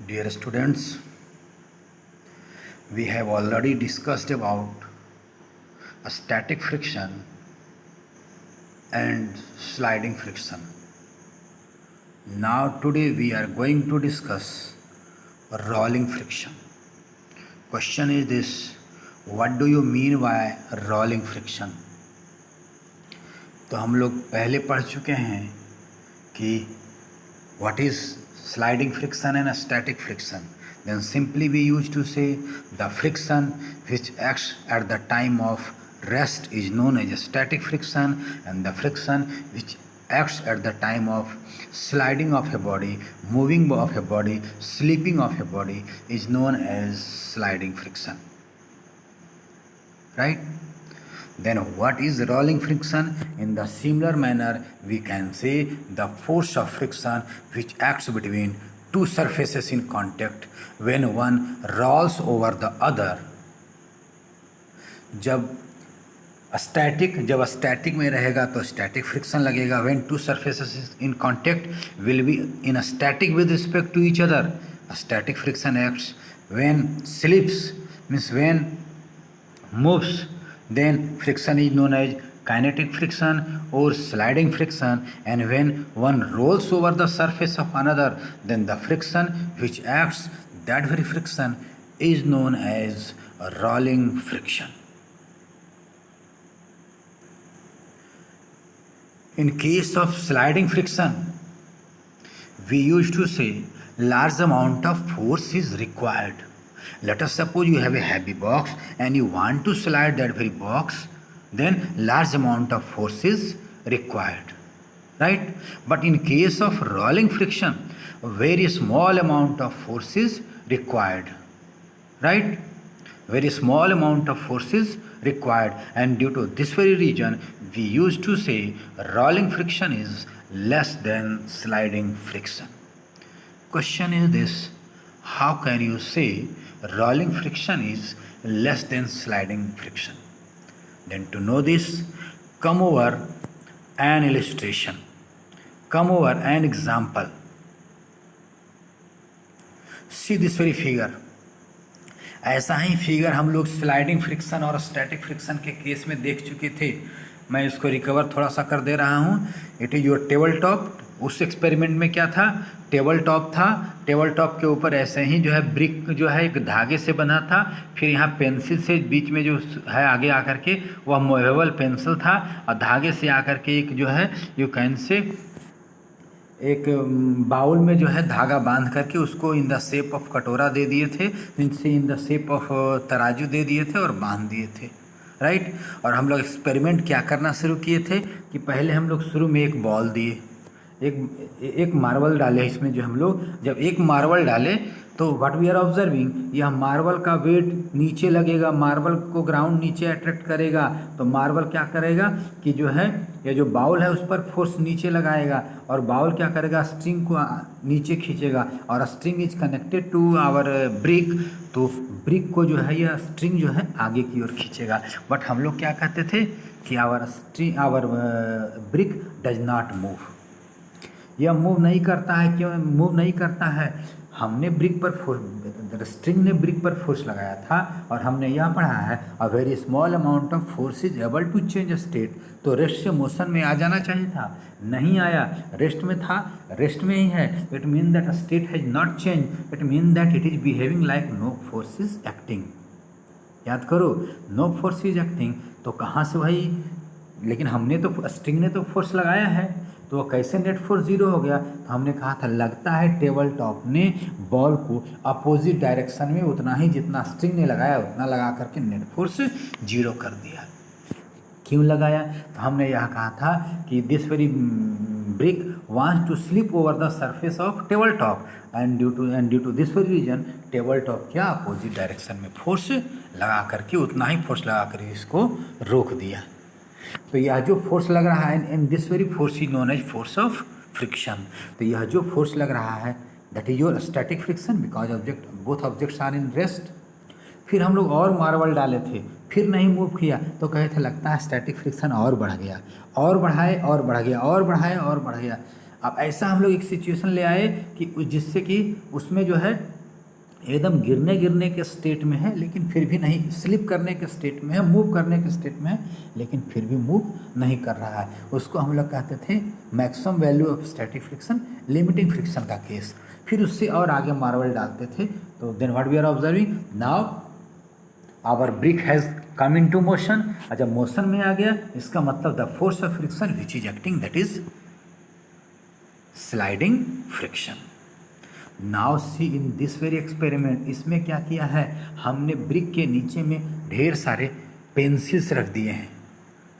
Dear students, we have already discussed about a static friction and sliding friction. Now today we are going to discuss rolling friction. Question is this: what do you mean by rolling friction? तो हम लोग पहले पढ़ चुके हैं कि what is sliding friction and a static friction. Then simply we used to say the friction which acts at the time of rest is known as a static friction, and the friction which acts at the time of sliding of a body, moving of a body, slipping of a body is known as sliding friction. Right? Then what is rolling friction? In the similar manner we can say the force of friction which acts between two surfaces in contact when one rolls over the other. जब static में रहेगा तो static friction लगेगा. when two surfaces in contact will be in a static with respect to each other, a static friction acts. when slips means when moves, then friction is known as kinetic friction or sliding friction, and when one rolls over the surface of another, then the friction which acts, that very friction is known as rolling friction. In case of sliding friction, we used to say large amount of force is required. Let us suppose you have a heavy box and you want to slide that very box, then large amount of force is required, right? But in case of rolling friction, a very small amount of force is required, right? Very small amount of force is required, and due to this very reason we used to say rolling friction is less than sliding friction. Question is this: how can you say rolling friction is less than sliding friction? Then to know this, come over an illustration, come over an example. See this very figure. ऐसा ही figure हम लोग sliding friction और static friction के case में देख चुके थे. मैं इसको रिकवर थोड़ा सा कर दे रहा हूँ. It is your table top. उस एक्सपेरिमेंट में क्या था? टेबल टॉप था. टेबल टॉप के ऊपर ऐसे ही जो है ब्रिक जो है एक धागे से बना था. फिर यहाँ पेंसिल से बीच में जो है आगे आकर के वह मूवेबल पेंसिल था, और धागे से आकर के एक जो है यू कैन से एक बाउल में जो है धागा बांध करके उसको इन द शेप ऑफ कटोरा दे दिए थे, इनसे इन द शेप ऑफ तराजू दे दिए थे और बांध दिए थे, राइट. और हम लोग एक्सपेरिमेंट क्या करना शुरू किए थे कि पहले हम लोग शुरू में एक बॉल दिए, एक मार्बल डाले. इसमें जो हम लोग जब एक मार्बल डाले तो व्हाट वी आर ऑब्जर्विंग, यह मार्बल का वेट नीचे लगेगा, मार्बल को ग्राउंड नीचे अट्रैक्ट करेगा. तो मार्बल क्या करेगा कि जो है यह जो बाउल है उस पर फोर्स नीचे लगाएगा, और बाउल क्या करेगा, स्ट्रिंग को नीचे खींचेगा, और string is connected to our brick. तो ब्रिक को जो है यह स्ट्रिंग जो है आगे की ओर खींचेगा. बट हम लोग क्या कहते थे कि our brick does not move. यह मूव नहीं करता है. क्यों मूव नहीं करता है? हमने ब्रिक पर फोर्स, स्ट्रिंग ने ब्रिक पर फोर्स लगाया था, और हमने यह पढ़ा है a very small amount of force is able to change state. तो रेस्ट से मोशन में आ जाना चाहिए था, नहीं आया. रेस्ट में था, रेस्ट में ही है. It mean that state has not change. It mean that it is behaving like no force is acting. याद करो, नो फोर्स इज एक्टिंग. तो कहाँ से भाई, लेकिन हमने तो स्ट्रिंग ने तो फोर्स लगाया है, तो कैसे नेट फोर्स जीरो हो गया? तो हमने कहा था लगता है टेबल टॉप ने बॉल को अपोजिट डायरेक्शन में उतना ही जितना स्ट्रिंग ने लगाया उतना लगा करके नेट फोर्स जीरो कर दिया. क्यों लगाया? तो हमने यह कहा था कि this very brick wants to slip over the surface of table top, and due to this very reason table top क्या अपोजिट डायरेक्शन में फोर्स लगा करके उतना ही फोर्स लगा कर इसको रोक दिया. तो यह जो फोर्स लग रहा है, in this very force is known as force of friction. तो यह जो फोर्स लग रहा है that is your static friction because both objects are in rest. फिर हम लोग और मार्बल डाले थे, फिर नहीं मूव किया, तो कहे थे लगता है स्टैटिक फ्रिक्शन और बढ़ गया, और बढ़ाए और बढ़ गया, और बढ़ाए और बढ़ गया. अब ऐसा हम लोग एक सिचुएशन ले आए कि जिससे कि उसमें जो है एकदम गिरने के स्टेट में है, लेकिन फिर भी नहीं, स्लिप करने के स्टेट में है, मूव करने के स्टेट में है, लेकिन फिर भी मूव नहीं कर रहा है। उसको हम लोग कहते थे maximum value of static friction, limiting friction का केस। फिर उससे और आगे मार्बल डालते थे। तो then what we are observing now, our brick has come in to motion. जब मोशन में आ गया, इसका मतलब the force of friction which is acting, that is sliding friction. Now see in this very experiment, इसमें क्या किया है, हमने ब्रिक के नीचे में ढेर सारे पेंसिल्स रख दिए हैं,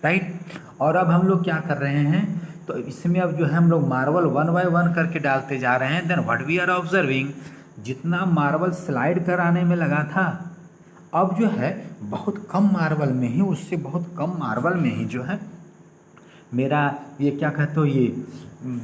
राइट। और अब हम लोग क्या कर रहे हैं, तो इसमें अब जो है हम लोग मार्बल वन बाय वन करके डालते जा रहे हैं। Then what we are observing, जितना मार्बल स्लाइड कराने में लगा था, अब जो है बहुत कम मार्बल में ही, उससे बहुत कम मार्बल में ही जो है मेरा ये क्या कहते हो, ये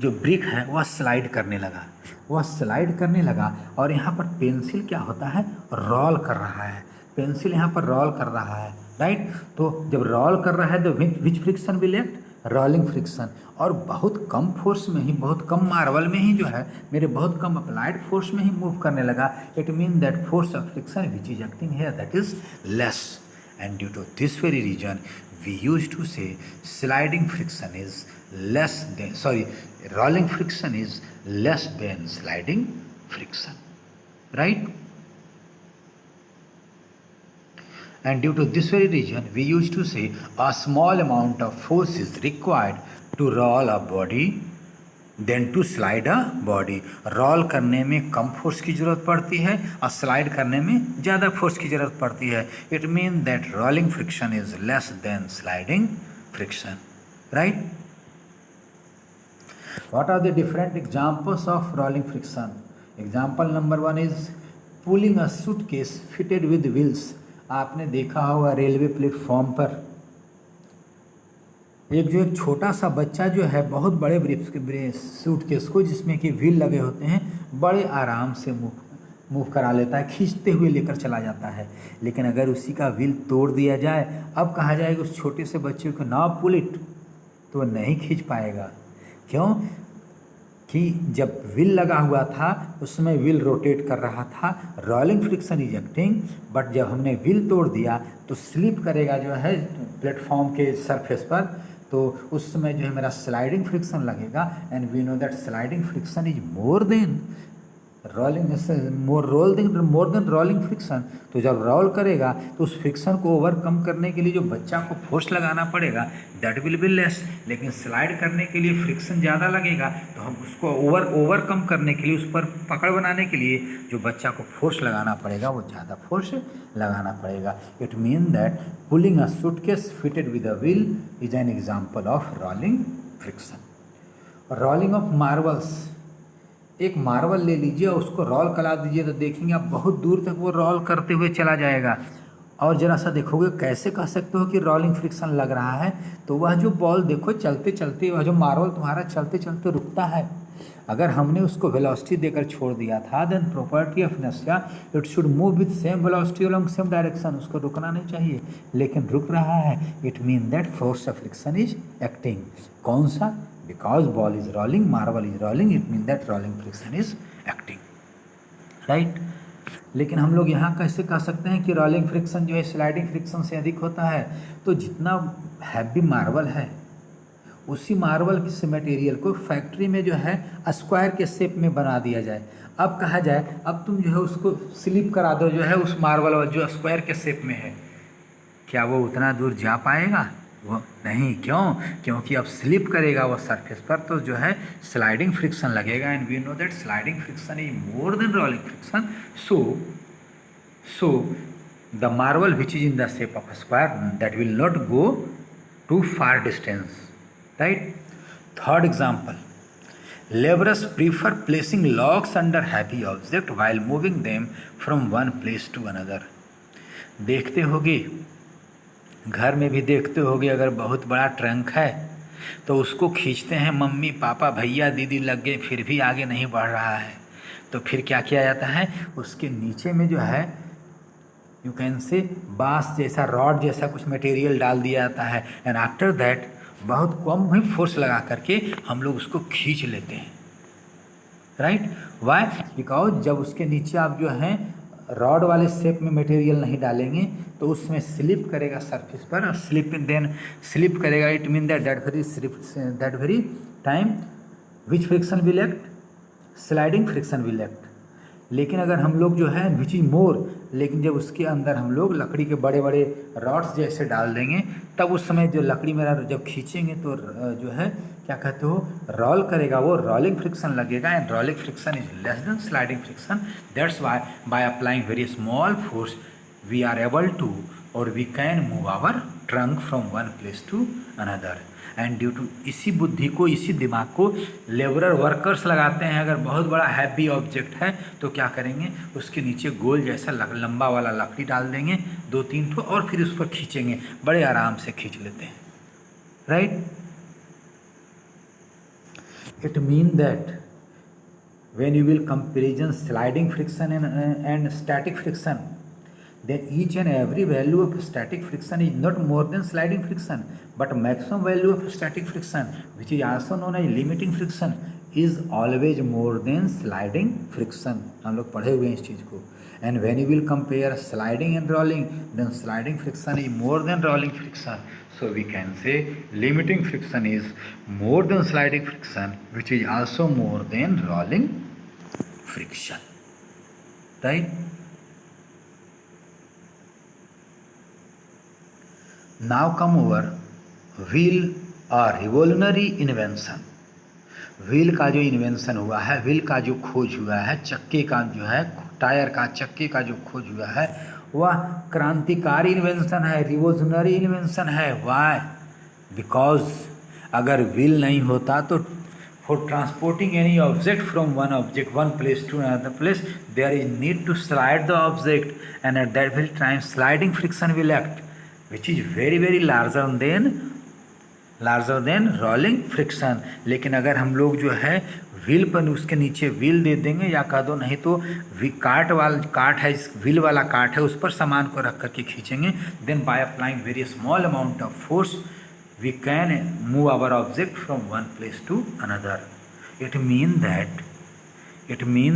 जो ब्रिक है वह स्लाइड करने लगा, वह स्लाइड करने लगा। और यहाँ पर पेंसिल क्या होता है, रोल कर रहा है, पेंसिल यहाँ पर रोल कर रहा है, राइट। तो जब रोल कर रहा है तो which friction will act, rolling friction. और बहुत कम फोर्स में ही, बहुत कम मार्बल में ही जो है मेरे बहुत कम अप्लाइड फोर्स में ही मूव करने लगा। It mean that force of friction which is acting here, that is less. And due to this very reason we used to say sliding friction is less than, rolling friction is less than sliding friction, right. And due to this very reason we used to say a small amount of force is required to roll a body than to slide a body। Roll करने में कम force की ज़रूरत पड़ती है और slide करने में ज़्यादा फोर्स की ज़रूरत पड़ती है। It mean that rolling friction is less than sliding friction, right. What are the different examples of rolling friction. Example number 1 is pulling a suitcase fitted with wheels. आपने देखा होगा रेलवे प्लेटफॉर्म पर एक छोटा सा बच्चा जो है बहुत बड़े सूटकेस को, जिसमें कि व्हील लगे होते हैं, बड़े आराम से मूव करा लेता है, खींचते हुए लेकर चला जाता है। लेकिन अगर उसी का व्हील तोड़ दिया जाए, अब कहा जाएगा उस छोटे से बच्चे को ना पुल इट, तो वह नहीं खींच पाएगा। क्यों कि जब व्हील लगा हुआ था उस समय व्हील रोटेट कर रहा था, rolling friction is acting. But जब हमने व्हील तोड़ दिया तो स्लिप करेगा जो है प्लेटफॉर्म के सरफेस पर, तो उस समय जो है मेरा स्लाइडिंग फ्रिक्शन लगेगा। And we know that sliding friction is more than rolling friction. तो जब रोल करेगा तो उस फ्रिक्शन को ओवरकम करने के लिए जो बच्चा को फोर्स लगाना पड़ेगा दैट विल बी लेस। लेकिन स्लाइड करने के लिए फ्रिक्शन ज़्यादा लगेगा, तो हम उसको ओवरकम करने के लिए, उस पर पकड़ बनाने के लिए जो बच्चा को फोर्स लगाना पड़ेगा वो ज़्यादा फोर्स लगाना पड़ेगा। It mean that pulling a suitcase fitted with a wheel is an example of rolling friction. Rolling of marbles, एक मार्बल ले लीजिए और उसको रोल करा दीजिए तो देखेंगे आप बहुत दूर तक वो रोल करते हुए चला जाएगा। और ज़रा सा देखोगे, कैसे कह सकते हो कि रोलिंग फ्रिक्शन लग रहा है, तो वह जो बॉल देखो चलते चलते, वह जो मार्बल तुम्हारा चलते चलते रुकता है। अगर हमने उसको वेलोसिटी देकर छोड़ दिया था, then property of inertia, it should move with same velocity along same direction. उसको रुकना नहीं चाहिए, लेकिन रुक रहा है। It mean that force of friction is acting. कौन सा? Because ball is rolling, marble is rolling, it means that rolling friction is acting, right? लेकिन हम लोग यहाँ कैसे कह सकते हैं कि रोलिंग फ्रिक्शन जो है स्लाइडिंग फ्रिक्शन से अधिक होता है? तो जितना हैवी मार्बल है, उसी मार्बल के मटेरियल को फैक्ट्री में जो है स्क्वायर के शेप में बना दिया जाए। अब कहा जाए अब तुम जो है उसको स्लिप करा दो जो है उस मार्बल जो स्क्वायर के शेप में है, क्या वो उतना दूर जा पाएगा? वो नहीं। क्यों? क्योंकि अब स्लिप करेगा वो सरफेस पर, तो जो है स्लाइडिंग फ्रिक्शन लगेगा। And we know that sliding friction is more than rolling friction. So the marble which is in the shape of square that will not go too far distance, right. Third example, labourers prefer placing logs under heavy object while moving them from one place to another. देखते होगे, घर में भी देखते होगे, अगर बहुत बड़ा ट्रंक है तो उसको खींचते हैं, मम्मी पापा भैया दीदी लग गए, फिर भी आगे नहीं बढ़ रहा है, तो फिर क्या किया जाता है, उसके नीचे में जो है यू कैन से बांस जैसा, रॉड जैसा कुछ मटेरियल डाल दिया जाता है। एंड आफ्टर दैट बहुत कम ही फोर्स लगा करके हम लोग उसको खींच लेते हैं, राइट। वाई? बिकॉज जब उसके नीचे आप जो हैं रॉड वाले शेप में मटेरियल नहीं डालेंगे तो उसमें स्लिप करेगा सरफेस पर, और स्लिप करेगा। It mean that very time which friction will act, sliding friction will act. लेकिन अगर हम लोग जो है विच इज मोर, लेकिन जब उसके अंदर हम लोग लकड़ी के बड़े बड़े रॉड्स जैसे डाल देंगे तब उस समय जो लकड़ी मेरा जब खींचेंगे तो जो है क्या कहते हो, रोल करेगा, वो रोलिंग फ्रिक्शन लगेगा। And rolling friction is less than sliding friction. That's why by applying very small force we are able to और we can move our trunk from one place to another. And due to इसी बुद्धि को, इसी दिमाग को labourer workers लगाते हैं। अगर बहुत बड़ा हैवी ऑब्जेक्ट है तो क्या करेंगे, उसके नीचे गोल जैसा लंबा वाला लकड़ी डाल देंगे 2-3 ठो, और फिर उस पर खींचेंगे, बड़े आराम से खींच लेते हैं, right. It means that when you will comparison sliding friction and static friction, then each and every value of static friction is not more than sliding friction, but maximum value of static friction, which is also known as limiting friction, is always more than sliding friction. हम लोग पढ़े हुए हैं इस चीज़ को। And when you will compare sliding and rolling, then sliding friction is more than rolling friction. So we can say limiting friction is more than sliding friction, which is also more than rolling friction, right? Now come over wheel or revolutionary invention. Wheel का जो invention हुआ है, wheel का जो खोज हुआ है, चक्के का जो है, टायर का चक्के का जो खोज हुआ है, वह क्रांतिकारी इन्वेंशन है, रिवोल्यूशनरी इन्वेंशन है। वाई? बिकॉज अगर व्हील नहीं होता तो for transporting any object from one place to another place there is need to slide the object, and at that very time sliding friction will act, which is very very larger than rolling friction. लेकिन अगर हम लोग जो है wheel पर उसके नीचे wheel दे देंगे, या कह दो नहीं तो काट है, व्हील वाला काट है, उस पर सामान को रख करके खींचेंगे, then by applying very small amount of force we can move our object from one place to another. It mean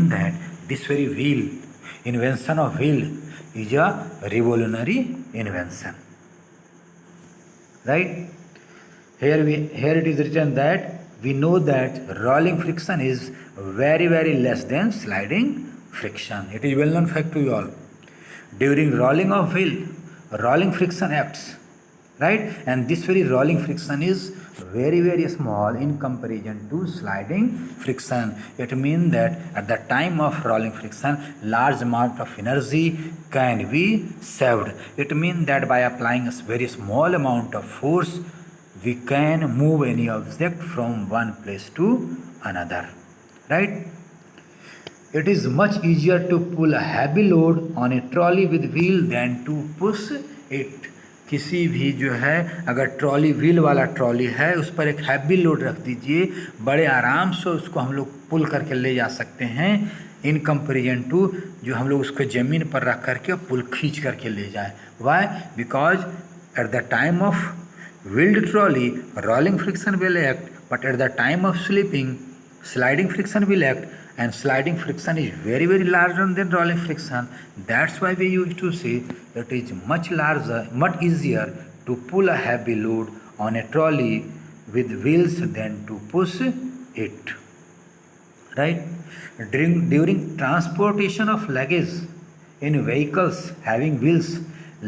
that this very wheel, invention of wheel is a revolutionary invention, right. Here it is written that we know that rolling friction is very very less than sliding friction. It is well known fact to you all. During rolling of wheel, rolling friction acts, right? And this very rolling friction is very very small in comparison to sliding friction. It means that at the time of rolling friction, large amount of energy can be saved. It means that by applying a very small amount of force we can move any object from one place to another, right? It is much easier to pull a heavy load on a trolley with wheel than to push it. किसी भी जो है अगर trolley, wheel वाला trolley है, उस पर एक हैवी लोड रख दीजिए, बड़े आराम से उसको हम लोग पुल करके ले जा सकते हैं, इन कंपेरिजन टू जो हम लोग उसको ज़मीन पर रख करके पुल खींच करके ले जाए। Why? Because at the time of wheeled trolley, rolling friction will act, but at the time of slipping, sliding friction will act, and sliding friction is very very larger than rolling friction. That's why we used to say it is much easier to pull a heavy load on a trolley with wheels than to push it, right? During transportation of luggage in vehicles having wheels,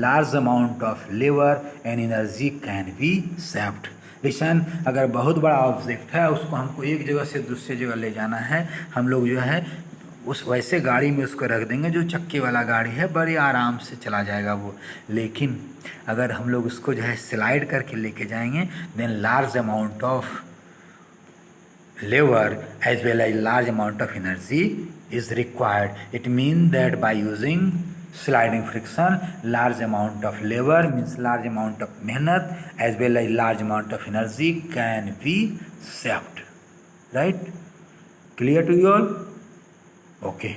large amount of labor and energy can be saved. Listen, अगर बहुत बड़ा object है, उसको हमको एक जगह से दूसरी जगह ले जाना है, हम लोग जो है उस वैसे गाड़ी में उसको रख देंगे जो चक्के वाला गाड़ी है, बड़े आराम से चला जाएगा वो। लेकिन अगर हम लोग उसको जो है स्लाइड करके लेके जाएंगे, then large amount of labour as well as large amount of energy is required. It mean that by using sliding friction, large amount of labor means large amount of mehnat as well as large amount of energy can be saved, right? Clear to you all? Okay.